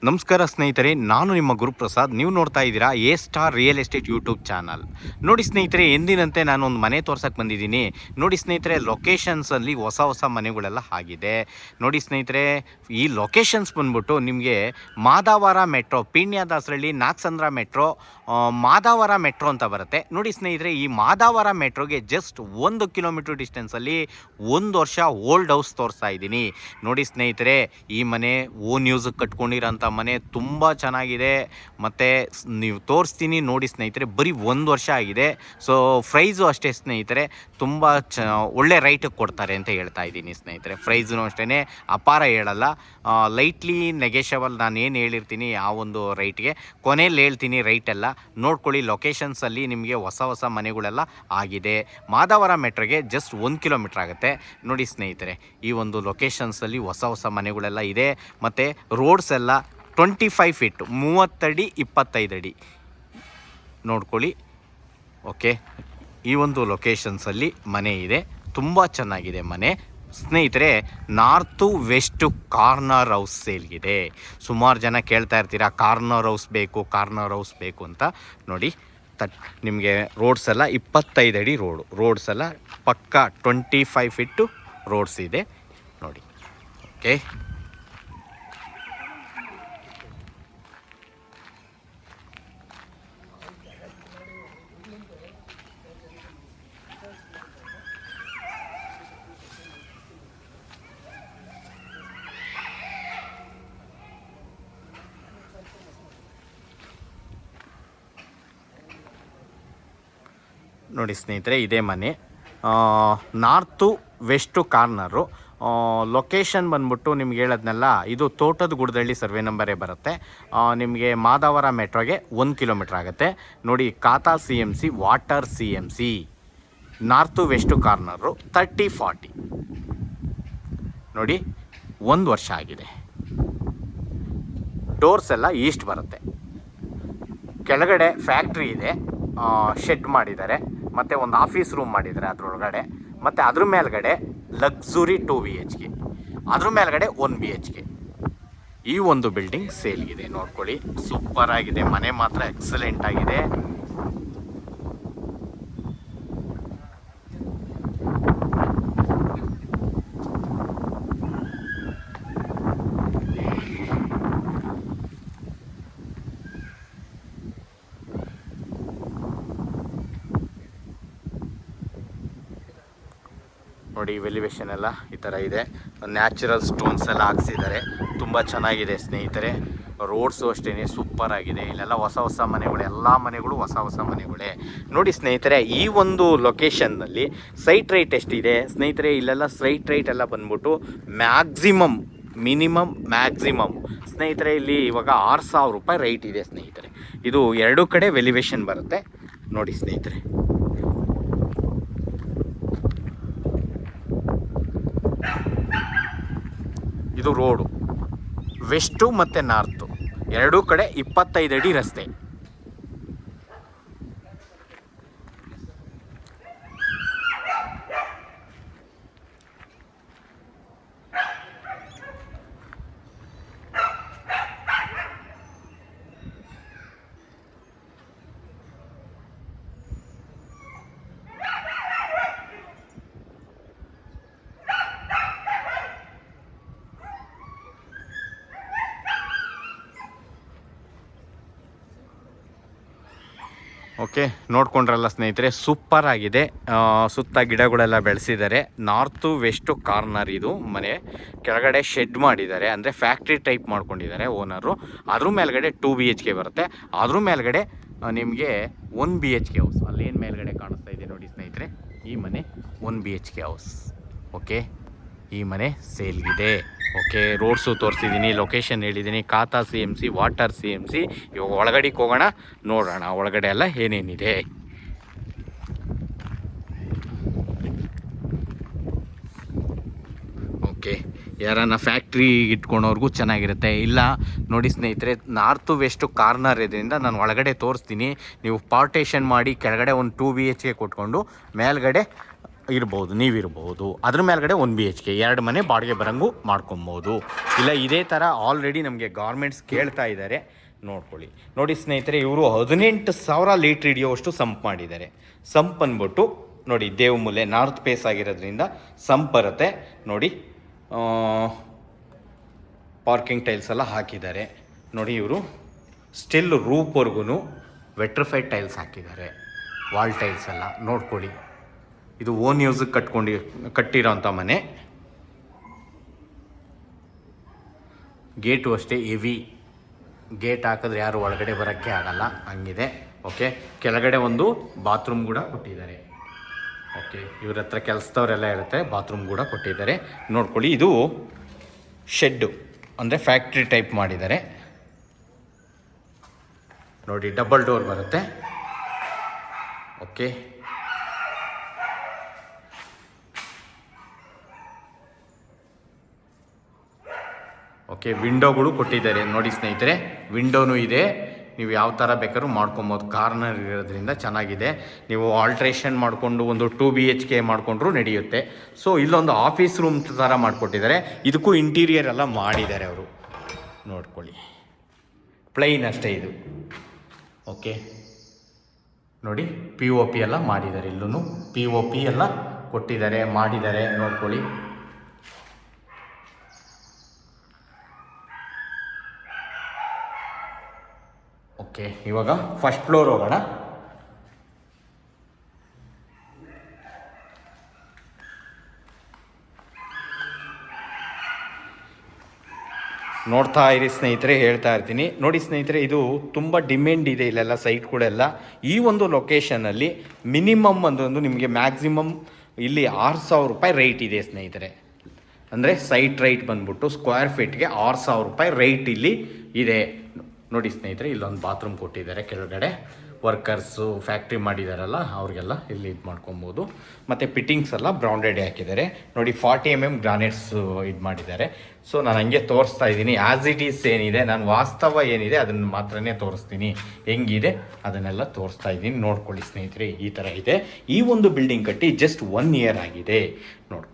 ನಮಸ್ಕಾರ ಸ್ನೇಹಿತರೆ, ನಾನು ನಿಮ್ಮ ಗುರುಪ್ರಸಾದ್. ನೀವು ನೋಡ್ತಾ ಇದ್ದೀರಾ A star real estate YouTube channel. ನೋಡಿ ಸ್ನೇಹಿತರೆ, ಎಂದಿನಂತೆ ನಾನು ಒಂದು ಮನೆ ತೋರ್ಸಕ್ಕೆ ಬಂದಿದ್ದೀನಿ. ನೋಡಿ ಸ್ನೇಹಿತರೆ, ಲೊಕೇಶನ್ಸಲ್ಲಿ ಹೊಸ ಮನೆಗಳೆಲ್ಲ ಆಗಿದೆ. ನೋಡಿ ಸ್ನೇಹಿತರೆ, ಈ ಲೊಕೇಶನ್ಸ್ ಬಂದ್ಬಿಟ್ಟು ನಿಮಗೆ Madavara metro, Peenya Dasarahalli Nagasandra metro, Madavara metro ಅಂತ ಬರುತ್ತೆ. ನೋಡಿ ಸ್ನೇಹಿತರೆ, ಈ ಮಾದಾವರ ಮೆಟ್ರೋಗೆ ಜಸ್ಟ್ 1 ಕಿಲೋಮೀಟರ್ ಡಿಸ್ಟೆನ್ಸಲ್ಲಿ 1 ವರ್ಷ ಓಲ್ಡ್ ಹೌಸ್ ತೋರಿಸ್ತಾ ಇದ್ದೀನಿ. ನೋಡಿ ಸ್ನೇಹಿತರೆ, ಈ ಮನೆ ಓನ್ ಯೂಸಿಗೆ ಕಟ್ಕೊಂಡಿರೋಂಥ ಮನೆ ತುಂಬ ಚೆನ್ನಾಗಿದೆ. ಮತ್ತು ನೀವು ತೋರಿಸ್ತೀನಿ ನೋಡಿ ಸ್ನೇಹಿತರೆ, ಬರೀ 1 ವರ್ಷ ಆಗಿದೆ. ಸೊ ಪ್ರೈಸು ಅಷ್ಟೇ ಸ್ನೇಹಿತರೆ, ತುಂಬ ಒಳ್ಳೆ ರೈಟಿಗೆ ಕೊಡ್ತಾರೆ ಅಂತ ಹೇಳ್ತಾ ಇದ್ದೀನಿ ಸ್ನೇಹಿತರೆ. ಪ್ರೈಸೂ ಅಷ್ಟೇ ಅಪಾರ ಹೇಳಲ್ಲ, ಲೈಟ್ಲಿ ನೆಗೆಷಬಲ್. ನಾನು ಏನು ಹೇಳಿರ್ತೀನಿ ಆ ಒಂದು ರೈಟ್ಗೆ ಕೊನೆಯಲ್ಲಿ ಹೇಳ್ತೀನಿ ರೈಟೆಲ್ಲ ನೋಡ್ಕೊಳ್ಳಿ. ಲೊಕೇಶನ್ಸಲ್ಲಿ ನಿಮಗೆ ಹೊಸ ಮನೆಗಳೆಲ್ಲ ಆಗಿದೆ. ಮಾದಾವರ ಮೆಟ್ರೋಗೆ ಜಸ್ಟ್ 1 ಕಿಲೋಮೀಟ್ರ್ ಆಗುತ್ತೆ. ನೋಡಿ ಸ್ನೇಹಿತರೆ, ಈ ಒಂದು ಲೊಕೇಶನ್ಸಲ್ಲಿ ಹೊಸ ಮನೆಗಳೆಲ್ಲ ಇದೆ. ಮತ್ತು ರೋಡ್ಸ್ ಎಲ್ಲ 25 ಫೀಟ್, 30 ಅಡಿ 25 ಅಡಿ ನೋಡ್ಕೊಳ್ಳಿ. ಓಕೆ, ಈ ಒಂದು ಲೊಕೇಶನ್ಸಲ್ಲಿ ಮನೆ ಇದೆ. ತುಂಬ ಚೆನ್ನಾಗಿದೆ ಮನೆ ಸ್ನೇಹಿತರೆ. ನಾರ್ತು ವೆಸ್ಟು ಕಾರ್ನರ್ ಹೌಸ್ ಸೇಲ್ಗಿದೆ. ಸುಮಾರು ಜನ ಕೇಳ್ತಾ ಇರ್ತೀರಾ ಕಾರ್ನರ್ ಹೌಸ್ ಬೇಕು ಅಂತ. ನೋಡಿ ನಿಮಗೆ ರೋಡ್ಸ್ ಎಲ್ಲ 25 ಅಡಿ ರೋಡ್ಸ್ ಎಲ್ಲ ಪಕ್ಕ 25 ಫೀಟು ರೋಡ್ಸ್ ಇದೆ ನೋಡಿ. ಓಕೆ, ನೋಡಿ ಸ್ನೇಹಿತರೆ, ಇದೇ ಮನೆ. North west corner. ಲೊಕೇಶನ್ ಬಂದ್ಬಿಟ್ಟು ನಿಮ್ಗೆ ಹೇಳೋದ್ನೆಲ್ಲ, ಇದು ತೋಟದ ಗುಡದಳ್ಳಿ ಸರ್ವೆ ನಂಬರೇ ಬರುತ್ತೆ. ನಿಮಗೆ ಮಾದಾವರ ಮೆಟ್ರೋಗೆ 1 ಕಿಲೋಮೀಟ್ರ್ ಆಗುತ್ತೆ ನೋಡಿ. ಖಾತಾ CMC, water CMC. North west corner 30-40 ನೋಡಿ. 1 ವರ್ಷ ಆಗಿದೆ. ಡೋರ್ಸ್ ಎಲ್ಲ ಈಸ್ಟ್ ಬರುತ್ತೆ. ಕೆಳಗಡೆ ಫ್ಯಾಕ್ಟ್ರಿ ಇದೆ, ಶೆಡ್ ಮಾಡಿದ್ದಾರೆ, ಮತ್ತು ಒಂದು ಆಫೀಸ್ ರೂಮ್ ಮಾಡಿದ್ದಾರೆ ಅದರೊಳಗಡೆ. ಮತ್ತು ಅದ್ರ ಮೇಲ್ಗಡೆ ಲಕ್ಸುರಿ 2 BHK, ಅದ್ರ ಮೇಲ್ಗಡೆ 1 BHK. ಈ ಒಂದು ಬಿಲ್ಡಿಂಗ್ ಸೇಲ್ಗಿದೆ ನೋಡ್ಕೊಳ್ಳಿ. ಸೂಪರ್ ಆಗಿದೆ ಮನೆ, ಮಾತ್ರ ಎಕ್ಸಲೆಂಟ್ ಆಗಿದೆ. ನೋಡಿ, ವೆಲಿವೇಶನ್ ಎಲ್ಲ ಈ ಥರ ಇದೆ. ನ್ಯಾಚುರಲ್ ಸ್ಟೋನ್ಸ್ ಎಲ್ಲ ಹಾಕ್ಸಿದ್ದಾರೆ. ತುಂಬ ಚೆನ್ನಾಗಿದೆ ಸ್ನೇಹಿತರೆ. ರೋಡ್ಸು ಅಷ್ಟೇ ಸೂಪರ್ ಆಗಿದೆ. ಇಲ್ಲೆಲ್ಲ ಹೊಸ ಮನೆಗಳು, ಎಲ್ಲ ಮನೆಗಳು ಹೊಸ ಮನೆಗಳೇ ನೋಡಿ ಸ್ನೇಹಿತರೆ. ಈ ಒಂದು ಲೊಕೇಶನ್ನಲ್ಲಿ ಸೈಟ್ ರೇಟ್ ಎಷ್ಟಿದೆ ಸ್ನೇಹಿತರೆ? ಇಲ್ಲೆಲ್ಲ ಸೈಟ್ ರೇಟ್ ಎಲ್ಲ ಬಂದ್ಬಿಟ್ಟು ಮ್ಯಾಕ್ಸಿಮಮ್ ಸ್ನೇಹಿತರೆ, ಇಲ್ಲಿ ಇವಾಗ 6,000 ರೂಪಾಯಿ ರೈಟ್ ಇದೆ ಸ್ನೇಹಿತರೆ. ಇದು 2 ಕಡೆ ವೆಲಿವೇಶನ್ ಬರುತ್ತೆ ನೋಡಿ ಸ್ನೇಹಿತರೆ. ಇದು ರೋಡು, ವೆಸ್ಟು ಮತ್ತು ನಾರ್ತು 2 ಕಡೆ 25 ಅಡಿ ರಸ್ತೆ. ಓಕೆ, ನೋಡ್ಕೊಂಡ್ರಲ್ಲ ಸ್ನೇಹಿತರೆ, ಸೂಪರ್ ಆಗಿದೆ. ಸುತ್ತ ಗಿಡಗಳೆಲ್ಲ ಬೆಳೆಸಿದ್ದಾರೆ. ನಾರ್ತು ವೆಸ್ಟು ಕಾರ್ನರ್ ಇದು ಮನೆ. ಕೆಳಗಡೆ ಶೆಡ್ ಮಾಡಿದ್ದಾರೆ, ಅಂದರೆ ಫ್ಯಾಕ್ಟ್ರಿ ಟೈಪ್ ಮಾಡ್ಕೊಂಡಿದ್ದಾರೆ ಓನರು. ಅದ್ರ ಮೇಲ್ಗಡೆ 2 BHK ಬರುತ್ತೆ. ಅದ್ರ ಮೇಲ್ಗಡೆ ನಿಮಗೆ 1 BHK ಹೌಸ್. ಅಲ್ಲೇನು ಮೇಲ್ಗಡೆ ಕಾಣಿಸ್ತಾ ಇದೆ ನೋಡಿ ಸ್ನೇಹಿತರೆ, ಈ ಮನೆ 1 BHK ಹೌಸ್. ಓಕೆ, ಈ ಮನೆ ಸೇಲ್ಗಿದೆ. ಓಕೆ, ರೋಡ್ಸು ತೋರಿಸಿದ್ದೀನಿ, ಲೊಕೇಶನ್ ಹೇಳಿದ್ದೀನಿ, ಖಾತಾ CMC, ವಾಟರ್ CMC. ಇವಾಗ ಒಳಗಡೆಗೆ ಹೋಗೋಣ, ನೋಡೋಣ ಒಳಗಡೆ ಎಲ್ಲ ಏನೇನಿದೆ. ಓಕೆ, ಯಾರನ್ನ ಫ್ಯಾಕ್ಟ್ರಿ ಇಟ್ಕೊಳೋರ್ಗೂ ಚೆನ್ನಾಗಿರುತ್ತೆ. ಇಲ್ಲ ನೋಡಿ ಸ್ನೇಹಿತರೆ, ನಾರ್ತು ವೆಸ್ಟು ಕಾರ್ನರ್ ಇದರಿಂದ ನಾನು ಒಳಗಡೆ ತೋರಿಸ್ತೀನಿ. ನೀವು ಪಾರ್ಟೇಷನ್ ಮಾಡಿ ಕೆಳಗಡೆ ಒಂದು 2 BHK ಕೊಟ್ಕೊಂಡು ಮೇಲ್ಗಡೆ ಇರ್ಬೋದು, ನೀವಿರ್ಬೋದು. ಅದ್ರ ಮೇಲ್ಗಡೆ 1 BHK 2 ಮನೆ ಬಾಡಿಗೆ ಬರಂಗೂ ಮಾಡ್ಕೊಬೋದು. ಇಲ್ಲ ಇದೇ ಥರ ಆಲ್ರೆಡಿ ನಮಗೆ ಗಾರ್ಮೆಂಟ್ಸ್ ಕೇಳ್ತಾ ಇದ್ದಾರೆ, ನೋಡ್ಕೊಳ್ಳಿ. ನೋಡಿ ಸ್ನೇಹಿತರೆ, ಇವರು 18,000 ಲೀಟ್ರ್ ಹಿಡಿಯೋವಷ್ಟು ಸಂಪ್ ಮಾಡಿದ್ದಾರೆ. ಸಂಪ್ ಅಂದ್ಬಿಟ್ಟು ನೋಡಿ, ದೇವಮೂಲೆ ನಾರ್ತ್ ಫೇಸ್ ಆಗಿರೋದ್ರಿಂದ ಸಂಪ್ ಬರುತ್ತೆ ನೋಡಿ. ಪಾರ್ಕಿಂಗ್ ಟೈಲ್ಸ್ ಎಲ್ಲ ಹಾಕಿದ್ದಾರೆ ನೋಡಿ. ಇವರು ಸ್ಟಿಲ್ ರೂಪ್ವರೆಗೂ ವೆಟ್ರಿಫೈಡ್ ಟೈಲ್ಸ್ ಹಾಕಿದ್ದಾರೆ, ವಾಲ್ ಟೈಲ್ಸ್ ಎಲ್ಲ ನೋಡ್ಕೊಳ್ಳಿ. ಇದು ಓನ್ ಯೂಸಿಗೆ ಕಟ್ಟಿರೋಂಥ ಮನೆ. ಗೇಟು ಅಷ್ಟೇ ಹೆವಿ ಗೇಟ್ ಹಾಕಿದ್ರೆ ಯಾರು ಒಳಗಡೆ ಬರೋಕ್ಕೆ ಆಗಲ್ಲ, ಹಂಗಿದೆ. ಓಕೆ, ಕೆಳಗಡೆ ಒಂದು ಬಾತ್ರೂಮ್ ಕೂಡ ಕೊಟ್ಟಿದ್ದಾರೆ. ಓಕೆ, ಇವ್ರ ಹತ್ರ ಕೆಲಸದವರೆಲ್ಲ ಇರುತ್ತೆ, ಬಾತ್ರೂಮ್ ಕೂಡ ಕೊಟ್ಟಿದ್ದಾರೆ ನೋಡ್ಕೊಳ್ಳಿ. ಇದು ಶೆಡ್ಡು ಅಂದರೆ ಫ್ಯಾಕ್ಟ್ರಿ ಟೈಪ್ ಮಾಡಿದ್ದಾರೆ ನೋಡಿ. ಡಬಲ್ ಡೋರ್ ಬರುತ್ತೆ. ಓಕೆ, ಓಕೆ, ವಿಂಡೋಗಳು ಕೊಟ್ಟಿದ್ದಾರೆ ನೋಡಿ ಸ್ನೇಹಿತರೆ. ವಿಂಡೋನೂ ಇದೆ, ನೀವು ಯಾವ ಥರ ಬೇಕಾದ್ರೂ ಮಾಡ್ಕೊಬೋದು. ಕಾರ್ನರ್ ಇರೋದ್ರಿಂದ ಚೆನ್ನಾಗಿದೆ. ನೀವು ಆಲ್ಟ್ರೇಷನ್ ಮಾಡಿಕೊಂಡು ಒಂದು 2 BHK ಮಾಡಿಕೊಂಡ್ರೂ ನಡೆಯುತ್ತೆ. ಸೊ ಇಲ್ಲೊಂದು ಆಫೀಸ್ ರೂಮ್ ಥರ ಮಾಡಿಕೊಟ್ಟಿದ್ದಾರೆ. ಇದಕ್ಕೂ ಇಂಟೀರಿಯರ್ ಎಲ್ಲ ಮಾಡಿದ್ದಾರೆ ಅವರು, ನೋಡ್ಕೊಳ್ಳಿ. ಪ್ಲೈನ್ ಅಷ್ಟೇ ಇದು. ಓಕೆ ನೋಡಿ, POP ಎಲ್ಲ ಮಾಡಿದ್ದಾರೆ. ಇಲ್ಲೂ POP ಎಲ್ಲ ಕೊಟ್ಟಿದ್ದಾರೆ, ಮಾಡಿದ್ದಾರೆ ನೋಡ್ಕೊಳ್ಳಿ. ಓಕೆ, ಇವಾಗ ಫಸ್ಟ್ ಫ್ಲೋರ್ ಹೋಗೋಣ. ನೋಡ್ತಾ ಇರಿ ಸ್ನೇಹಿತರೆ, ಹೇಳ್ತಾ ಇರ್ತೀನಿ ನೋಡಿ ಸ್ನೇಹಿತರೆ. ಇದು ತುಂಬ ಡಿಮ್ಯಾಂಡ್ ಇದೆ ಇಲ್ಲೆಲ್ಲ ಸೈಟ್ಗಳೆಲ್ಲ. ಈ ಒಂದು ಲೊಕೇಶನಲ್ಲಿ ಮಿನಿಮಮ್ ಒಂದು ನಿಮಗೆ ಮ್ಯಾಕ್ಸಿಮಮ್ ಇಲ್ಲಿ 6,000 ರೂಪಾಯಿ ರೈಟ್ ಇದೆ ಸ್ನೇಹಿತರೆ. ಅಂದರೆ ಸೈಟ್ ರೈಟ್ ಬಂದ್ಬಿಟ್ಟು ಸ್ಕ್ವೇರ್ ಫೀಟ್ಗೆ 6,000 ರೂಪಾಯಿ ರೈಟ್ ಇಲ್ಲಿ ಇದೆ ನೋಡಿ ಸ್ನೇಹಿತರೆ. ಇಲ್ಲೊಂದು ಬಾತ್ರೂಮ್ ಕೊಟ್ಟಿದ್ದಾರೆ, ಕೆಳಗಡೆ ವರ್ಕರ್ಸು ಫ್ಯಾಕ್ಟ್ರಿ ಮಾಡಿದಾರಲ್ಲ ಅವ್ರಿಗೆಲ್ಲ ಇಲ್ಲಿ ಇದು ಮಾಡ್ಕೊಬೋದು. ಮತ್ತು ಪಿಟ್ಟಿಂಗ್ಸ್ ಎಲ್ಲ ಬ್ರೌಂಡೆಡ್ ಹಾಕಿದ್ದಾರೆ ನೋಡಿ. 40 mm ಗ್ರಾನೈಟ್ಸ್ ಇದು ಮಾಡಿದ್ದಾರೆ. ಸೊ ನಾನು ಹಂಗೆ ತೋರಿಸ್ತಾ ಇದ್ದೀನಿ, ಆ್ಯಸ್ ಇಟ್ ಈಸ್ ಏನಿದೆ, ನಾನು ವಾಸ್ತವ ಏನಿದೆ ಅದನ್ನು ಮಾತ್ರನೇ ತೋರಿಸ್ತೀನಿ. ಹೆಂಗಿದೆ ಅದನ್ನೆಲ್ಲ ತೋರಿಸ್ತಾ ಇದ್ದೀನಿ, ನೋಡ್ಕೊಳ್ಳಿ ಸ್ನೇಹಿತರೆ. ಈ ಥರ ಇದೆ. ಈ ಒಂದು ಬಿಲ್ಡಿಂಗ್ ಕಟ್ಟಿ ಜಸ್ಟ್ 1 year ಆಗಿದೆ, ನೋಡ್ಕೊಳ್ಳಿ.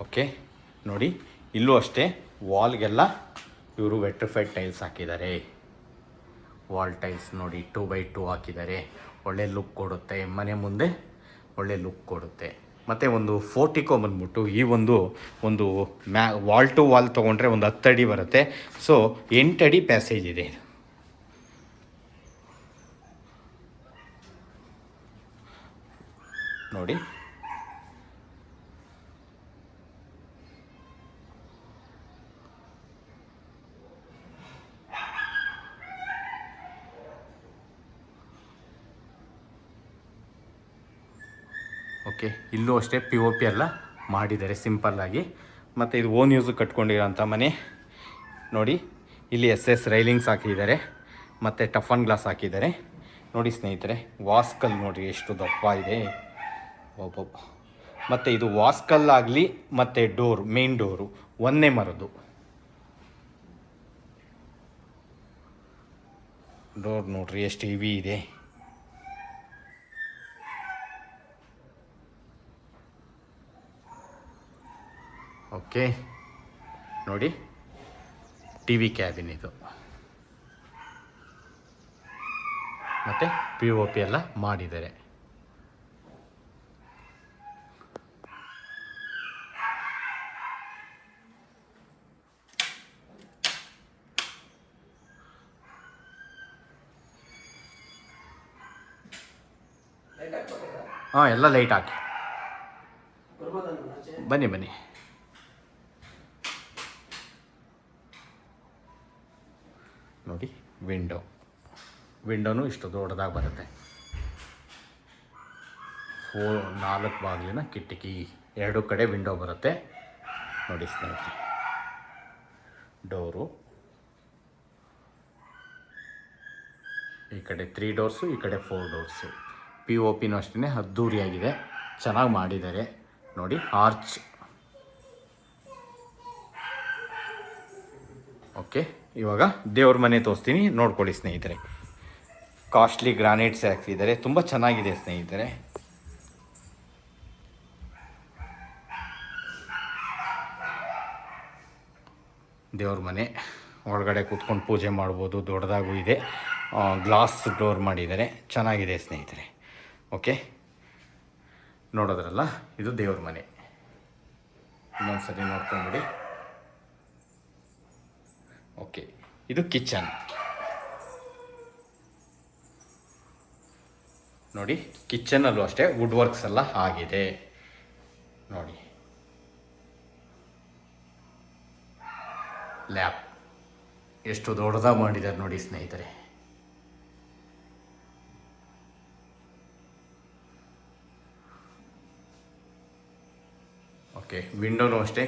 ಓಕೆ ನೋಡಿ, ಇಲ್ಲೂ ಅಷ್ಟೇ ವಾಲ್ಗೆಲ್ಲ ಇವರು ವೆಟ್ರಿಫೈಡ್ ಟೈಲ್ಸ್ ಹಾಕಿದ್ದಾರೆ. ವಾಲ್ ಟೈಲ್ಸ್ ನೋಡಿ 2x2 ಹಾಕಿದ್ದಾರೆ. ಒಳ್ಳೆ ಲುಕ್ ಕೊಡುತ್ತೆ, ಮನೆ ಮುಂದೆ ಒಳ್ಳೆ ಲುಕ್ ಕೊಡುತ್ತೆ. ಮತ್ತು ಒಂದು ಫೋರ್ಟಿಕೋ ಬಂದ್ಬಿಟ್ಟು ಈ ಒಂದು ವಾಲ್ ಟು ವಾಲ್ ತೊಗೊಂಡ್ರೆ ಒಂದು 10 ಅಡಿ ಬರುತ್ತೆ. ಸೊ 8 ಅಡಿ ಪ್ಯಾಸೇಜ್ ಇದೆ ನೋಡಿ. ಓಕೆ, ಇಲ್ಲೂ ಅಷ್ಟೇ POP ಎಲ್ಲ ಮಾಡಿದ್ದಾರೆ ಸಿಂಪಲ್ಲಾಗಿ. ಮತ್ತು ಇದು ಓನ್ ಯೂಸು ಕಟ್ಕೊಂಡಿರೋಂಥ ಮನೆ ನೋಡಿ. ಇಲ್ಲಿ SS ರೈಲಿಂಗ್ಸ್ ಹಾಕಿದ್ದಾರೆ ಮತ್ತು ಟಫನ್ ಗ್ಲಾಸ್ ಹಾಕಿದ್ದಾರೆ ನೋಡಿ ಸ್ನೇಹಿತರೆ. ವಾಸ್ಕಲ್ ನೋಡಿರಿ ಎಷ್ಟು ದಪ್ಪ ಇದೆ ಒಬ್ಬೊಬ್ಬ. ಮತ್ತು ಇದು ವಾಸ್ಕಲ್ಲಾಗಲಿ ಮತ್ತು ಡೋರು, ಮೇನ್ ಡೋರು ಒಂದೇ ಮರದು ಡೋರ್ ನೋಡ್ರಿ ಎಷ್ಟು ಹೆವಿ ಇದೆ. ಓಕೆ ನೋಡಿ, TV ಕ್ಯಾಬಿನ್ ಇದು ಮತ್ತು POP ಎಲ್ಲ ಮಾಡಿದ್ದಾರೆ. ಹಾಂ, ಎಲ್ಲ ಲೈಟ್ ಹಾಕಿ ಬನ್ನಿ. ನೋಡಿ, ವಿಂಡೋನು ಇಷ್ಟು ದೊಡ್ಡದಾಗಿ ಬರುತ್ತೆ. 4 ಬಾಗಿಲಿನ ಕಿಟಕಿ, 2 ಕಡೆ ವಿಂಡೋ ಬರುತ್ತೆ ನೋಡಿ ಸ್ನೇಹಿತರೆ. ಡೋರು ಈ ಕಡೆ 3 ಡೋರ್ಸು, ಈ ಕಡೆ 4 ಡೋರ್ಸು. POPನೂ ಅಷ್ಟೇ ಅದ್ದೂರಿಯಾಗಿದೆ, ಚೆನ್ನಾಗಿ ಮಾಡಿದ್ದಾರೆ ನೋಡಿ. ಆರ್ಚ್ ಓಕೆ, ಇವಾಗ ದೇವ್ರ ಮನೆ ತೋರಿಸ್ತೀನಿ, ನೋಡ್ಕೊಳ್ಳಿ ಸ್ನೇಹಿತರೆ. ಕಾಸ್ಟ್ಲಿ ಗ್ರಾನೈಟ್ಸ್ ಹಾಕ್ತಿದ್ದಾರೆ, ತುಂಬ ಚೆನ್ನಾಗಿದೆ ಸ್ನೇಹಿತರೆ. ದೇವ್ರ ಮನೆ ಒಳಗಡೆ ಕೂತ್ಕೊಂಡು ಪೂಜೆ ಮಾಡ್ಬೋದು, ದೊಡ್ಡದಾಗೂ ಇದೆ. ಗ್ಲಾಸ್ ಡೋರ್ ಮಾಡಿದ್ದಾರೆ, ಚೆನ್ನಾಗಿದೆ ಸ್ನೇಹಿತರೆ. ಓಕೆ, ನೋಡೋದ್ರಲ್ಲ, ಇದು ದೇವ್ರ ಮನೆ. ಇನ್ನೊಂದ್ಸರಿ ನೋಡ್ಕೊಂಬಿಡಿ. ಓಕೆ, ಇದು ಕಿಚನ್ ನೋಡಿ. ಕಿಚನಲ್ಲೂ ಅಷ್ಟೇ ವುಡ್ ವರ್ಕ್ಸ್ ಎಲ್ಲ ಆಗಿದೆ ನೋಡಿ. ಲ್ಯಾಬ್ ಎಷ್ಟು ದೊಡ್ಡದಾಗಿ ಮಾಡಿದ್ದಾರೆ ನೋಡಿ ಸ್ನೇಹಿತರೆ. ಓಕೆ, ವಿಂಡೋನು ಅಷ್ಟೇ.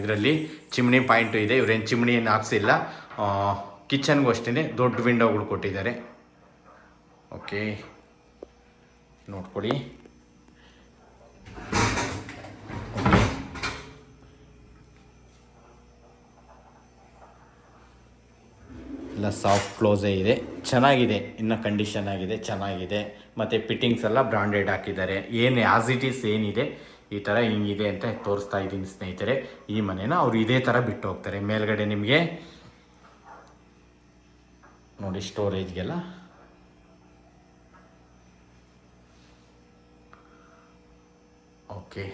ಇದರಲ್ಲಿ ಚಿಮ್ನಿ ಪಾಯಿಂಟು ಇದೆ. ಇವರೇನು ಚಿಮ್ನಿಯನ್ನು ಹಾಕ್ಸಿಲ್ಲ. ಕಿಚನ್ಗೂ ಅಷ್ಟೇ ದೊಡ್ಡ ವಿಂಡೋಗಳು ಕೊಟ್ಟಿದ್ದಾರೆ. ಓಕೆ, ನೋಡ್ಕೊಳ್ಳಿ. ಎಲ್ಲ ಸಾಫ್ಟ್ ಕ್ಲೋಸೇ ಇದೆ, ಚೆನ್ನಾಗಿದೆ. ಇನ್ನು ಕಂಡೀಷನ್ ಆಗಿದೆ, ಚೆನ್ನಾಗಿದೆ. ಮತ್ತು ಫಿಟ್ಟಿಂಗ್ಸ್ ಎಲ್ಲ ಬ್ರಾಂಡೆಡ್ ಹಾಕಿದ್ದಾರೆ. ಏನು ಆ್ಯಸ್ ಇಟ್ ಈಸ್ ಏನಿದೆ ಈ ಥರ ಹಿಂಗಿದೆ ಅಂತ ತೋರಿಸ್ತಾ ಇದ್ದೀನಿ ಸ್ನೇಹಿತರೆ. ಈ ಮನೇನ ಅವರು ಇದೇ ಥರ ಬಿಟ್ಟು ಹೋಗ್ತಾರೆ. ಮೇಲ್ಗಡೆ ನಿಮಗೆ ನೋಡಿ ಸ್ಟೋರೇಜ್ಗೆಲ್ಲ. ಓಕೆ,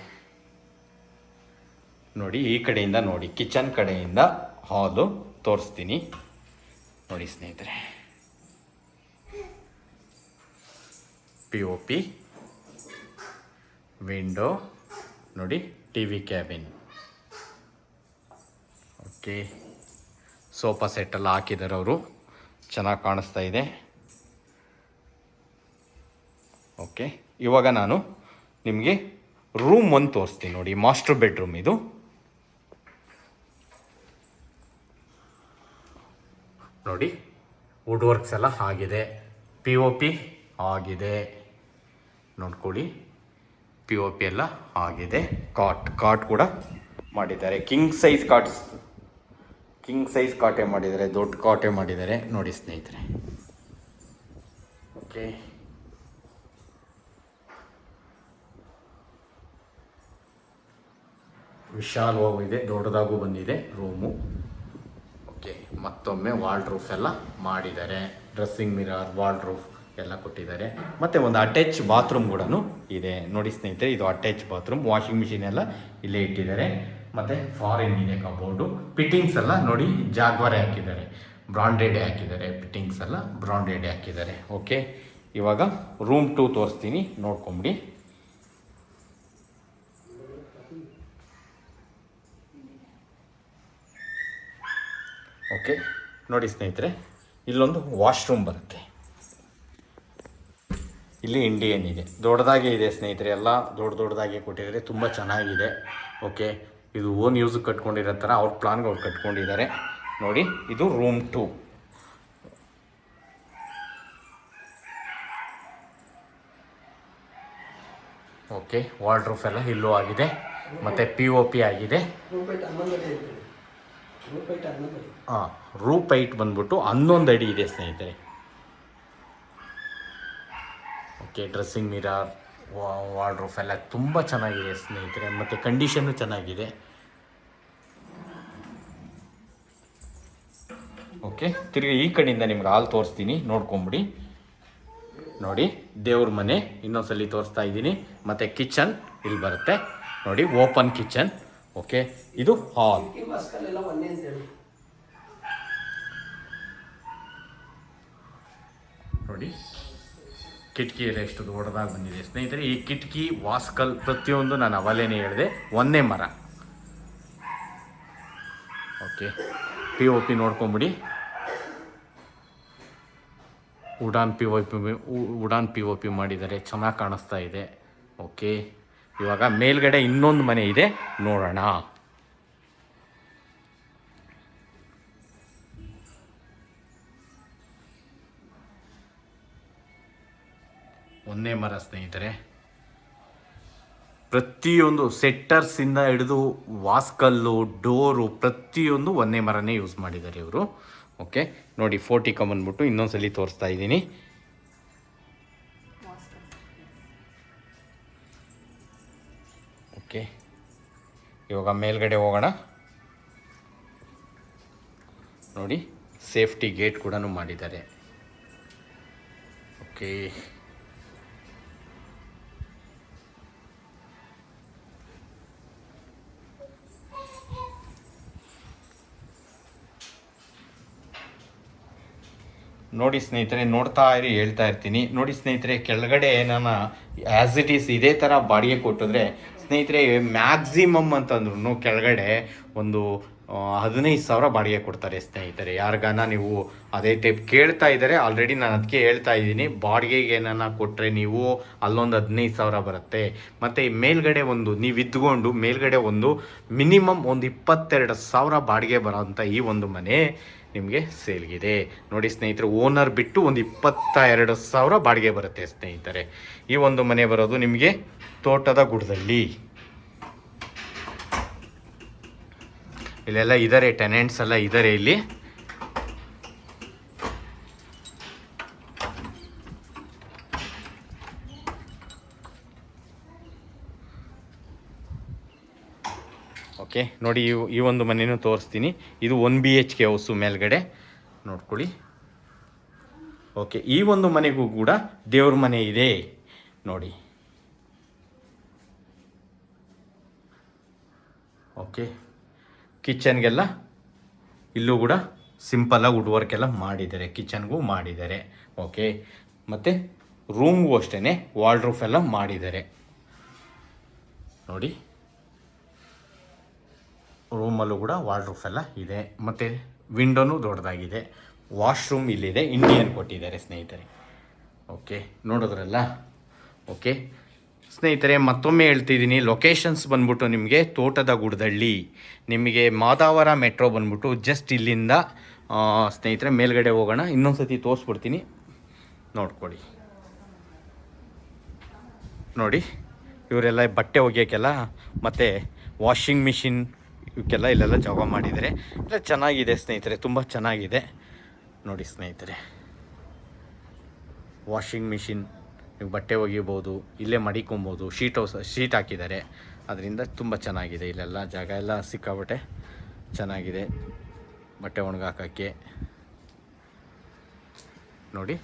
ನೋಡಿ ಈ ಕಡೆಯಿಂದ ನೋಡಿ, ಕಿಚನ್ ಕಡೆಯಿಂದ ಹಾಲು ತೋರಿಸ್ತೀನಿ ನೋಡಿ ಸ್ನೇಹಿತರೆ. POP ವಿಂಡೋ ನೋಡಿ, TV ಕ್ಯಾಬಿನ್. ಓಕೆ, ಸೋಫಾ ಸೆಟ್ಟೆಲ್ಲ ಹಾಕಿದ್ದಾರೆ ಅವರು, ಚೆನ್ನಾಗಿ ಕಾಣಿಸ್ತಾ ಇದೆ. ಓಕೆ, ಇವಾಗ ನಾನು ನಿಮಗೆ ರೂಮ್ 1 ತೋರಿಸ್ತೀನಿ ನೋಡಿ. ಮಾಸ್ಟರ್ ಬೆಡ್ರೂಮ್ ಇದು. ನೋಡಿ, ವುಡ್ ವರ್ಕ್ಸ್ ಎಲ್ಲ ಆಗಿದೆ, POP ಆಗಿದೆ ನೋಡ್ಕೊಳ್ಳಿ. POP ಎಲ್ಲ ಆಗಿದೆ. ಕಾಟ್ ಕೂಡ ಮಾಡಿದ್ದಾರೆ. ಕಿಂಗ್ ಸೈಜ್ ಕಾಟೇ ಮಾಡಿದ್ದಾರೆ, ದೊಡ್ಡ ಕಾಟೇ ಮಾಡಿದ್ದಾರೆ ನೋಡಿ ಸ್ನೇಹಿತರೆ. ಓಕೆ, ವಿಶಾಲವಾಗೂ ಇದೆ, ದೊಡ್ಡದಾಗೂ ಬಂದಿದೆ ರೂಮು. ಓಕೆ, ಮತ್ತೊಮ್ಮೆ ವಾಲ್ಡ್ರೂಫ್ ಎಲ್ಲ ಮಾಡಿದ್ದಾರೆ. ಡ್ರೆಸ್ಸಿಂಗ್ ಮಿರರ್, ವಾಲ್ಡ್ರೂಫ್ ಎಲ್ಲ ಕೊಟ್ಟಿದ್ದಾರೆ. ಮತ್ತು ಒಂದು ಅಟ್ಯಾಚ್ ಬಾತ್ರೂಮ್ ಕೂಡ ಇದೆ ನೋಡಿ ಸ್ನೇಹಿತರೆ. ಇದು ಅಟ್ಯಾಚ್ ಬಾತ್ರೂಮ್. ವಾಷಿಂಗ್ ಮಿಷಿನ್ ಎಲ್ಲ ಇಲ್ಲೇ ಇಟ್ಟಿದ್ದಾರೆ. ಮತ್ತು ಫಾರಿನ್ ಇದೆ ಕಬೋರ್ಡು. ಫಿಟ್ಟಿಂಗ್ಸ್ ಎಲ್ಲ ನೋಡಿ ಜಾಗ್ವಾರೆ ಹಾಕಿದ್ದಾರೆ, ಬ್ರಾಂಡೆಡ್ ಹಾಕಿದ್ದಾರೆ. ಫಿಟ್ಟಿಂಗ್ಸ್ ಎಲ್ಲ ಬ್ರಾಂಡೆಡ್ ಹಾಕಿದ್ದಾರೆ. ಓಕೆ, ಇವಾಗ ರೂಮ್ 2 ತೋರಿಸ್ತೀನಿ, ನೋಡ್ಕೊಂಬಿಡಿ. ಓಕೆ, ನೋಡಿ ಸ್ನೇಹಿತರೆ, ಇಲ್ಲೊಂದು ವಾಶ್ರೂಮ್ ಬರುತ್ತೆ. ಇಲ್ಲಿ ಇಂಡಿಯನ್ ಇದೆ, ದೊಡ್ಡದಾಗೆ ಇದೆ ಸ್ನೇಹಿತರೆ. ಎಲ್ಲ ದೊಡ್ಡದಾಗೆ ಕೊಟ್ಟಿದ್ದಾರೆ, ತುಂಬ ಚೆನ್ನಾಗಿದೆ. ಓಕೆ, ಇದು ಓನ್ ಯೂಸ್ ಕಟ್ಕೊಂಡಿರೋ ಥರ ಅವ್ರ ಪ್ಲಾನ್ಗೆ ಅವ್ರು ಕಟ್ಕೊಂಡಿದ್ದಾರೆ ನೋಡಿ. ಇದು ರೂಮ್ 2. ಓಕೆ, ವಾರ್ಡ್ರೂಫ್ ಎಲ್ಲ ಇಲ್ಲೂ ಆಗಿದೆ. ಮತ್ತು POP ಆಗಿದೆ. ರೂಪ್ ಹೈಟ್ ಬಂದ್ಬಿಟ್ಟು 11 ಅಡಿ ಇದೆ ಸ್ನೇಹಿತರೆ. ಓಕೆ, ಡ್ರೆಸ್ಸಿಂಗ್ ಮಿರರ್, ವಾರ್ಡ್ರೂಫ್ ಎಲ್ಲ ತುಂಬ ಚೆನ್ನಾಗಿದೆ ಸ್ನೇಹಿತರೆ. ಮತ್ತು ಕಂಡೀಷನ್ನು ಚೆನ್ನಾಗಿದೆ. ಓಕೆ, ತಿರುಗಿ ಈ ಕಡೆಯಿಂದ ನಿಮ್ಗೆ ಹಾಲ್ ತೋರಿಸ್ತೀನಿ, ನೋಡ್ಕೊಂಬಿಡಿ. ನೋಡಿ, ದೇವ್ರ ಮನೆ ಇನ್ನೊಂದ್ಸಲಿ ತೋರಿಸ್ತಾ ಇದ್ದೀನಿ. ಮತ್ತು ಕಿಚನ್ ಇಲ್ಲಿ ಬರುತ್ತೆ ನೋಡಿ, ಓಪನ್ ಕಿಚನ್. ಓಕೆ, ಇದು ಹಾಲ್. ನೋಡಿ, ಕಿಟಕಿ ಎಲ್ಲ ಎಷ್ಟು ದೊಡ್ಡದಾಗಿ ಬಂದಿದೆ ಸ್ನೇಹಿತರೆ. ಈ ಕಿಟಕಿ, ವಾಸ್ಕಲ್ ಪ್ರತಿಯೊಂದು ನಾನು ಅವಲೇನೆ ಹೇಳಿದೆ, ಒಂದೇ ಮರ. Okay, POP ನೋಡ್ಕೊಂಬಿಡಿ. ವುಡಾನ್ POP ಮಾಡಿದ್ದಾರೆ, ಚೆನ್ನಾಗಿ ಕಾಣಿಸ್ತಾ ಇದೆ. ಓಕೆ, ಇವಾಗ ಮೇಲ್ಗಡೆ ಇನ್ನೊಂದು ಮನೆ ಇದೆ, ನೋಡೋಣ. ಒಂದೇ ಮರ ಸ್ನೇಹಿತರೆ. ಪ್ರತಿಯೊಂದು ಸೆಟ್ಟರ್ಸಿಂದ ಹಿಡಿದು ವಾಸ್ಕಲ್ಲು ಡೋರು ಪ್ರತಿಯೊಂದು ಒಂದೇ ಮರನೇ ಯೂಸ್ ಮಾಡಿದ್ದಾರೆ ಇವರು. ಓಕೆ ನೋಡಿ ಫೋರ್ಟಿಕಾ ಬಂದ್ಬಿಟ್ಟು ಇನ್ನೊಂದ್ಸಲಿ ತೋರಿಸ್ತಾ ಇದ್ದೀನಿ. ಓಕೆ ಇವಾಗ ಮೇಲ್ಗಡೆ ಹೋಗೋಣ. ನೋಡಿ ಸೇಫ್ಟಿ ಗೇಟ್ ಕೂಡ ಮಾಡಿದ್ದಾರೆ. ಓಕೆ ನೋಡಿ ಸ್ನೇಹಿತರೆ, ನೋಡ್ತಾ ಇರಿ, ಹೇಳ್ತಾ ಇರ್ತೀನಿ. ನೋಡಿ ಸ್ನೇಹಿತರೆ, ಕೆಳಗಡೆ ನಾನು ಆ್ಯಸ್ ಇಟ್ ಈಸ್ ಇದೇ ಥರ ಬಾಡಿಗೆ ಕೊಟ್ಟಿದ್ರೆ ಸ್ನೇಹಿತರೆ ಮ್ಯಾಕ್ಸಿಮಮ್ ಅಂತಂದ್ರೂ ಕೆಳಗಡೆ ಒಂದು 15,000 ಬಾಡಿಗೆ ಕೊಡ್ತಾರೆ ಸ್ನೇಹಿತರೆ. ಯಾರಿಗಾನ ನೀವು ಅದೇ ಟೈಪ್ ಕೇಳ್ತಾ ಇದ್ದಾರೆ, ಆಲ್ರೆಡಿ ನಾನು ಅದಕ್ಕೆ ಹೇಳ್ತಾ ಇದ್ದೀನಿ, ಬಾಡಿಗೆಗೆ ಏನಾನ ಕೊಟ್ಟರೆ ನೀವು ಅಲ್ಲೊಂದು 15,000 ಬರುತ್ತೆ. ಮತ್ತು ಈ ಮೇಲ್ಗಡೆ ಒಂದು ನೀವು ಇದ್ಕೊಂಡು ಮೇಲ್ಗಡೆ ಒಂದು ಮಿನಿಮಮ್ ಒಂದು 22,000 ಬಾಡಿಗೆ ಬರೋಂಥ ಈ ಒಂದು ಮನೆ ನಿಮಗೆ ಸೇಲ್ಗಿದೆ. ನೋಡಿ ಸ್ನೇಹಿತರೆ, ಓನರ್ ಬಿಟ್ಟು ಒಂದು 22,000 ಬಾಡಿಗೆ ಬರುತ್ತೆ ಸ್ನೇಹಿತರೆ. ಈ ಒಂದು ಮನೆ ಬರೋದು ನಿಮಗೆ ತೋಟದ ಗುಡ್ಡದಲ್ಲಿ. ಇಲ್ಲೆಲ್ಲ ಇದ್ದಾರೆ, ಟೆನೆಂಟ್ಸ್ ಎಲ್ಲ ಇದ್ದಾರೆ ಇಲ್ಲಿ. ಓಕೆ ನೋಡಿ, ಈ ಒಂದು ಮನೆಯೂ ತೋರಿಸ್ತೀನಿ. ಇದು 1 BHK ಹೌಸು ಮೇಲ್ಗಡೆ ನೋಡ್ಕೊಳ್ಳಿ. ಓಕೆ, ಈ ಒಂದು ಮನೆಗೂ ಕೂಡ ದೇವ್ರ ಮನೆ ಇದೆ ನೋಡಿ. ಓಕೆ, ಕಿಚನ್ಗೆಲ್ಲ ಇಲ್ಲೂ ಕೂಡ ಸಿಂಪಲಾಗಿ ವುಡ್ ವರ್ಕ್ ಎಲ್ಲ ಮಾಡಿದ್ದಾರೆ, ಕಿಚನ್ಗೂ ಮಾಡಿದ್ದಾರೆ. ಓಕೆ, ಮತ್ತು ರೂಮ್ಗೂ ಅಷ್ಟೇ ವಾಲ್ಡ್ರೂಫ್ ಎಲ್ಲ ಮಾಡಿದ್ದಾರೆ ನೋಡಿ. ರೂಮಲ್ಲೂ ಕೂಡ ವಾಲ್ಡ್ರೂಫ್ ಎಲ್ಲ ಇದೆ, ಮತ್ತು ವಿಂಡೋನೂ ದೊಡ್ಡದಾಗಿದೆ. ವಾಶ್ರೂಮ್ ಇಲ್ಲಿದೆ, ಇಂಡಿಯನ್ ಕೊಟ್ಟಿದ್ದಾರೆ ಸ್ನೇಹಿತರೆ. ಓಕೆ, ನೋಡಿದ್ರಲ್ಲ. ಓಕೆ ಸ್ನೇಹಿತರೆ, ಮತ್ತೊಮ್ಮೆ ಹೇಳ್ತಿದ್ದೀನಿ, ಲೊಕೇಶನ್ಸ್ ಬಂದ್ಬಿಟ್ಟು ನಿಮಗೆ ತೋಟದ ಗುಡ್ಡದಳ್ಳಿ, ನಿಮಗೆ ಮಾದಾವರ ಮೆಟ್ರೋ ಬಂದ್ಬಿಟ್ಟು ಜಸ್ಟ್ ಇಲ್ಲಿಂದ ಸ್ನೇಹಿತರೆ ಮೇಲ್ಗಡೆ ಹೋಗೋಣ. ಇನ್ನೊಂದು ಸತಿ ತೋರಿಸ್ಬಿಡ್ತೀನಿ, ನೋಡ್ಕೊಳ್ಳಿ. ನೋಡಿ, ಇವರೆಲ್ಲ ಬಟ್ಟೆ ಒಗೆಯೋಕ್ಕೆಲ್ಲ ಮತ್ತು ವಾಷಿಂಗ್ ಮಿಷಿನ್ ಇವಕ್ಕೆಲ್ಲ ಇಲ್ಲೆಲ್ಲ ಜಾಗ ಮಾಡಿದ್ದಾರೆ. ಇಲ್ಲ ಚೆನ್ನಾಗಿದೆ ಸ್ನೇಹಿತರೆ, ತುಂಬ ಚೆನ್ನಾಗಿದೆ ನೋಡಿ ಸ್ನೇಹಿತರೆ. ವಾಷಿಂಗ್ ಮಿಷಿನ್, ನೀವು ಬಟ್ಟೆ ಒಗಿಬೋದು, ಇಲ್ಲೇ ಮಡಿಕೊಬೋದು. ಶೀಟ್ ಹಾಕಿದ್ದಾರೆ, ಅದರಿಂದ ತುಂಬ ಚೆನ್ನಾಗಿದೆ. ಇಲ್ಲೆಲ್ಲ ಜಾಗ ಎಲ್ಲ ಸಿಕ್ಕಾಬಟ್ಟೆ ಚೆನ್ನಾಗಿದೆ ಬಟ್ಟೆ ಒಣಗಾಕೋಕ್ಕೆ ನೋಡಿ.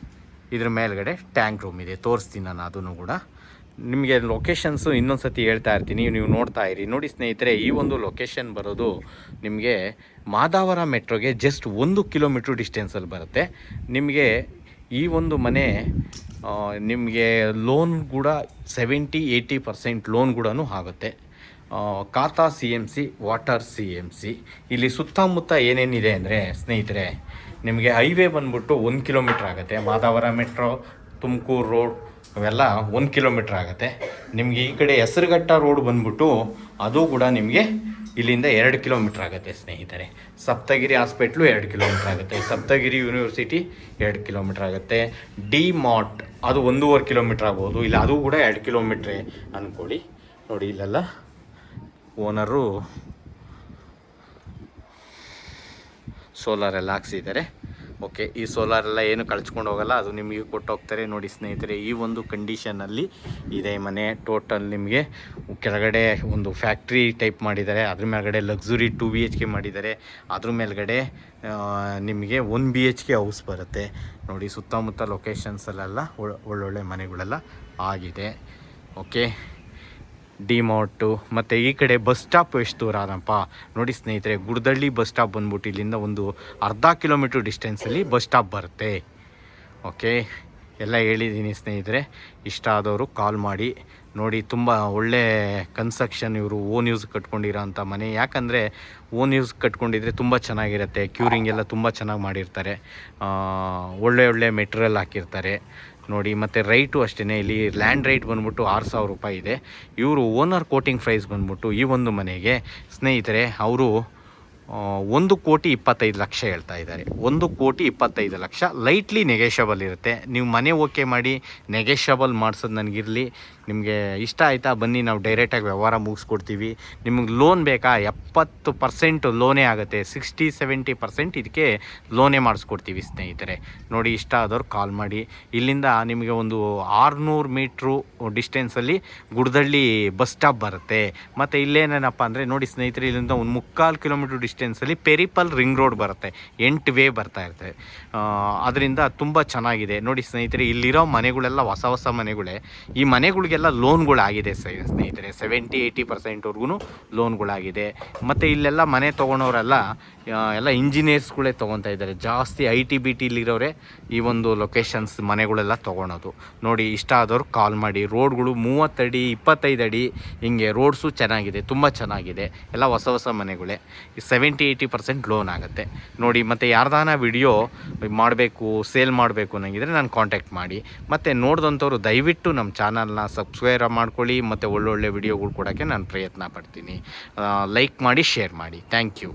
ಇದ್ರ ಮೇಲ್ಗಡೆ ಟ್ಯಾಂಕ್ ರೂಮ್ ಇದೆ, ತೋರಿಸ್ತೀನಿ ನಾನು ಅದನ್ನು ಕೂಡ ನಿಮಗೆ. ಲೊಕೇಶನ್ಸು ಇನ್ನೊಂದು ಸತಿ ಹೇಳ್ತಾ ಇರ್ತೀನಿ, ನೀವು ನೋಡ್ತಾ ಇರಿ. ನೋಡಿ ಸ್ನೇಹಿತರೆ, ಈ ಒಂದು ಲೊಕೇಶನ್ ಬರೋದು ನಿಮಗೆ ಮಾದಾವರ ಮೆಟ್ರೋಗೆ ಜಸ್ಟ್ 1 ಕಿಲೋಮೀಟ್ರ್ ಡಿಸ್ಟೆನ್ಸಲ್ಲಿ ಬರುತ್ತೆ. ನಿಮಗೆ ಈ ಒಂದು ಮನೆ ನಿಮಗೆ ಲೋನ್ ಕೂಡ 70-80% ಲೋನ್ ಕೂಡ ಆಗುತ್ತೆ. ಖಾತಾ CMC, ವಾಟರ್ CMC. ಇಲ್ಲಿ ಸುತ್ತಮುತ್ತ ಏನೇನಿದೆ ಅಂದರೆ ಸ್ನೇಹಿತರೆ, ನಿಮಗೆ ಹೈವೇ ಬಂದ್ಬಿಟ್ಟು 1 ಕಿಲೋಮೀಟ್ರ್ ಆಗುತ್ತೆ. ಮಾದಾವರ ಮೆಟ್ರೋ, ತುಮಕೂರು ರೋಡ್ ಅವೆಲ್ಲ 1 ಕಿಲೋಮೀಟ್ರ್ ಆಗುತ್ತೆ. ನಿಮಗೆ ಈ ಕಡೆ ಹೆಸರುಘಟ್ಟ ರೋಡ್ ಬಂದ್ಬಿಟ್ಟು ಅದು ಕೂಡ ನಿಮಗೆ ಇಲ್ಲಿಂದ 2 ಕಿಲೋಮೀಟ್ರ್ ಆಗುತ್ತೆ ಸ್ನೇಹಿತರೆ. ಸಪ್ತಗಿರಿ ಹಾಸ್ಪಿಟ್ಲು 2 ಕಿಲೋಮೀಟ್ರ್ ಆಗುತ್ತೆ. ಸಪ್ತಗಿರಿ ಯೂನಿವರ್ಸಿಟಿ 2 ಕಿಲೋಮೀಟ್ರ್ ಆಗುತ್ತೆ. ಡಿ ಮಾರ್ಟ್ ಅದು 1.5 ಕಿಲೋಮೀಟ್ರ್ ಆಗ್ಬೋದು, ಇಲ್ಲ ಅದು ಕೂಡ 2 ಕಿಲೋಮೀಟ್ರೇ ಅಂದ್ಕೊಳ್ಳಿ. ನೋಡಿ, ಇಲ್ಲೆಲ್ಲ ಓನರು ಸೋಲಾರ್ ಎಲ್ಲ ಹಾಕ್ಸಿದ್ದಾರೆ. ಓಕೆ, ಈ ಸೋಲಾರೆಲ್ಲ ಏನು ಕಳ್ಸ್ಕೊಂಡು ಹೋಗಲ್ಲ, ಅದು ನಿಮಗೆ ಕೊಟ್ಟು ಹೋಗ್ತಾರೆ. ನೋಡಿ ಸ್ನೇಹಿತರೆ, ಈ ಒಂದು ಕಂಡೀಷನಲ್ಲಿ ಇದೆ ಮನೆ. ಟೋಟಲ್ ನಿಮಗೆ ಕೆಳಗಡೆ ಒಂದು ಫ್ಯಾಕ್ಟ್ರಿ ಟೈಪ್ ಮಾಡಿದ್ದಾರೆ, ಅದ್ರ ಮೇಲ್ಗಡೆ ಲಕ್ಸುರಿ 2 BHK ಮಾಡಿದ್ದಾರೆ, ಅದ್ರ ಮೇಲ್ಗಡೆ ನಿಮಗೆ 1 BHK ಹೌಸ್ ಬರುತ್ತೆ ನೋಡಿ. ಸುತ್ತಮುತ್ತ ಲೊಕೇಶನ್ಸಲ್ಲೆಲ್ಲ ಒಳ್ಳೊಳ್ಳೆ ಮನೆಗಳೆಲ್ಲ ಆಗಿದೆ. ಓಕೆ, ಡಿಮಾರ್ಟು ಮತ್ತು ಈ ಕಡೆ ಬಸ್ ಸ್ಟಾಪ್ ಎಷ್ಟು ದೂರ ಅದಪ್ಪ ನೋಡಿ ಸ್ನೇಹಿತರೆ. ಗುಡ್ದಳ್ಳಿ ಬಸ್ ಸ್ಟಾಪ್ ಬಂದ್ಬಿಟ್ಟು ಇಲ್ಲಿಂದ ಒಂದು ಅರ್ಧ ಕಿಲೋಮೀಟ್ರ್ ಡಿಸ್ಟೆನ್ಸಲ್ಲಿ ಬಸ್ ಸ್ಟಾಪ್ ಬರುತ್ತೆ. ಓಕೆ, ಎಲ್ಲ ಹೇಳಿದ್ದೀನಿ ಸ್ನೇಹಿತರೆ. ಇಷ್ಟ ಆದವರು ಕಾಲ್ ಮಾಡಿ ನೋಡಿ. ತುಂಬ ಒಳ್ಳೆ ಕನ್ಸ್ಟ್ರಕ್ಷನ್, ಇವರು ಓನ್ ಯೂಸ್ ಕಟ್ಕೊಂಡಿರೋ ಅಂಥ ಮನೆ. ಯಾಕಂದರೆ ಓನ್ ಯೂಸ್ ಕಟ್ಕೊಂಡಿದ್ರೆ ತುಂಬ ಚೆನ್ನಾಗಿರುತ್ತೆ. ಕ್ಯೂರಿಂಗ್ ಎಲ್ಲ ತುಂಬ ಚೆನ್ನಾಗಿ ಮಾಡಿರ್ತಾರೆ, ಒಳ್ಳೆ ಮೆಟೀರಿಯಲ್ ಹಾಕಿರ್ತಾರೆ ನೋಡಿ. ಮತ್ತು ರೈಟು ಅಷ್ಟೇ, ಇಲ್ಲಿ ಲ್ಯಾಂಡ್ ರೈಟ್ ಬಂದ್ಬಿಟ್ಟು 6,000 ರೂಪಾಯಿ ಇದೆ. ಇವರು ಓನರ್ ಕೋಟಿಂಗ್ ಪ್ರೈಸ್ ಬಂದ್ಬಿಟ್ಟು ಈ ಒಂದು ಮನೆಗೆ ಸ್ನೇಹಿತರೆ ಅವರು 1,25,00,000 ಹೇಳ್ತಾ ಇದ್ದಾರೆ. 1,25,00,000 ಲೈಟ್ಲಿ ನೆಗೆಷಬಲ್ ಇರುತ್ತೆ. ನೀವು ಮನೆ ಓಕೆ ಮಾಡಿ ನೆಗೆಷಬಲ್ ಮಾಡಿಸೋದು ನನಗಿರಲಿ. ನಿಮಗೆ ಇಷ್ಟ ಆಯಿತಾ ಬನ್ನಿ, ನಾವು ಡೈರೆಕ್ಟಾಗಿ ವ್ಯವಹಾರ ಮುಗಿಸ್ಕೊಡ್ತೀವಿ. ನಿಮಗೆ ಲೋನ್ ಬೇಕಾ 70% ಲೋನೇ ಆಗುತ್ತೆ. 60-70% ಇದಕ್ಕೆ ಲೋನೇ ಮಾಡಿಸ್ಕೊಡ್ತೀವಿ ಸ್ನೇಹಿತರೆ. ನೋಡಿ, ಇಷ್ಟ ಆದವ್ರು ಕಾಲ್ ಮಾಡಿ. ಇಲ್ಲಿಂದ ನಿಮಗೆ ಒಂದು 600 ಮೀಟ್ರು ಡಿಸ್ಟೆನ್ಸಲ್ಲಿ ಗುಡದಳ್ಳಿ ಬಸ್ ಸ್ಟಾಪ್ ಬರುತ್ತೆ. ಮತ್ತು ಇಲ್ಲೇನೇನಪ್ಪ ಅಂದರೆ ನೋಡಿ ಸ್ನೇಹಿತರೆ, ಇಲ್ಲಿಂದ ಒಂದು 3/4 ಕಿಲೋಮೀಟ್ರ್ ಡಿಸ್ಟೆನ್ಸಲ್ಲಿ ಪೆರಿಪಲ್ ರಿಂಗ್ ರೋಡ್ ಬರುತ್ತೆ. 8 ವೇ ಬರ್ತಾ ಇರ್ತದೆ. ಅದರಿಂದ ತುಂಬ ಚೆನ್ನಾಗಿದೆ. ನೋಡಿ ಸ್ನೇಹಿತರೆ, ಇಲ್ಲಿರೋ ಮನೆಗಳೆಲ್ಲ ಹೊಸ ಹೊಸ ಮನೆಗಳೇ. ಈ ಮನೆಗಳಿಗೆಲ್ಲ ಲೋನ್ಗಳಾಗಿದೆ ಸ್ನೇಹಿತರೆ. 70-80%ವರ್ಗೂ ಲೋನ್ಗಳಾಗಿದೆ. ಮತ್ತು ಇಲ್ಲೆಲ್ಲ ಮನೆ ತೊಗೊಳೋರೆಲ್ಲ ಎಲ್ಲ ಇಂಜಿನಿಯರ್ಸ್ಗಳೇ ತೊಗೊತಾ ಇದ್ದಾರೆ. ಜಾಸ್ತಿ IT-BTಲಿರೋರೆ ಈ ಒಂದು ಲೊಕೇಶನ್ಸ್ ಮನೆಗಳೆಲ್ಲ ತೊಗೊಳೋದು. ನೋಡಿ, ಇಷ್ಟ ಆದವ್ರು ಕಾಲ್ ಮಾಡಿ. ರೋಡ್ಗಳು 30 ಅಡಿ 25 ಅಡಿ ಹಿಂಗೆ ರೋಡ್ಸು ಚೆನ್ನಾಗಿದೆ, ತುಂಬ ಚೆನ್ನಾಗಿದೆ. ಎಲ್ಲ ಹೊಸ ಹೊಸ ಮನೆಗಳೇ. 70-80% ಲೋನ್ ಆಗುತ್ತೆ. ನೋಡಿ, ಮತ್ತು ಯಾರ್ದಾನ ವಿಡಿಯೋ ಮಾಡಬೇಕು, ಸೇಲ್ ಮಾಡಬೇಕು ಅನ್ನಂಗಿದ್ರೆ ನಾನು ಕಾಂಟ್ಯಾಕ್ಟ್ ಮಾಡಿ. ಮತ್ತು ನೋಡಿದಂಥವ್ರು ದಯವಿಟ್ಟು ನಮ್ಮ ಚಾನಲ್ನ ಸಬ್ಸ್ಕ್ರೈಬ್ ಮಾಡ್ಕೊಳ್ಳಿ. ಮತ್ತು ಒಳ್ಳೊಳ್ಳೆ ವಿಡಿಯೋಗಳು ಕೊಡೋಕ್ಕೆ ನಾನು ಪ್ರಯತ್ನ ಪಡ್ತೀನಿ. ಲೈಕ್ ಮಾಡಿ, ಶೇರ್ ಮಾಡಿ. Thank you.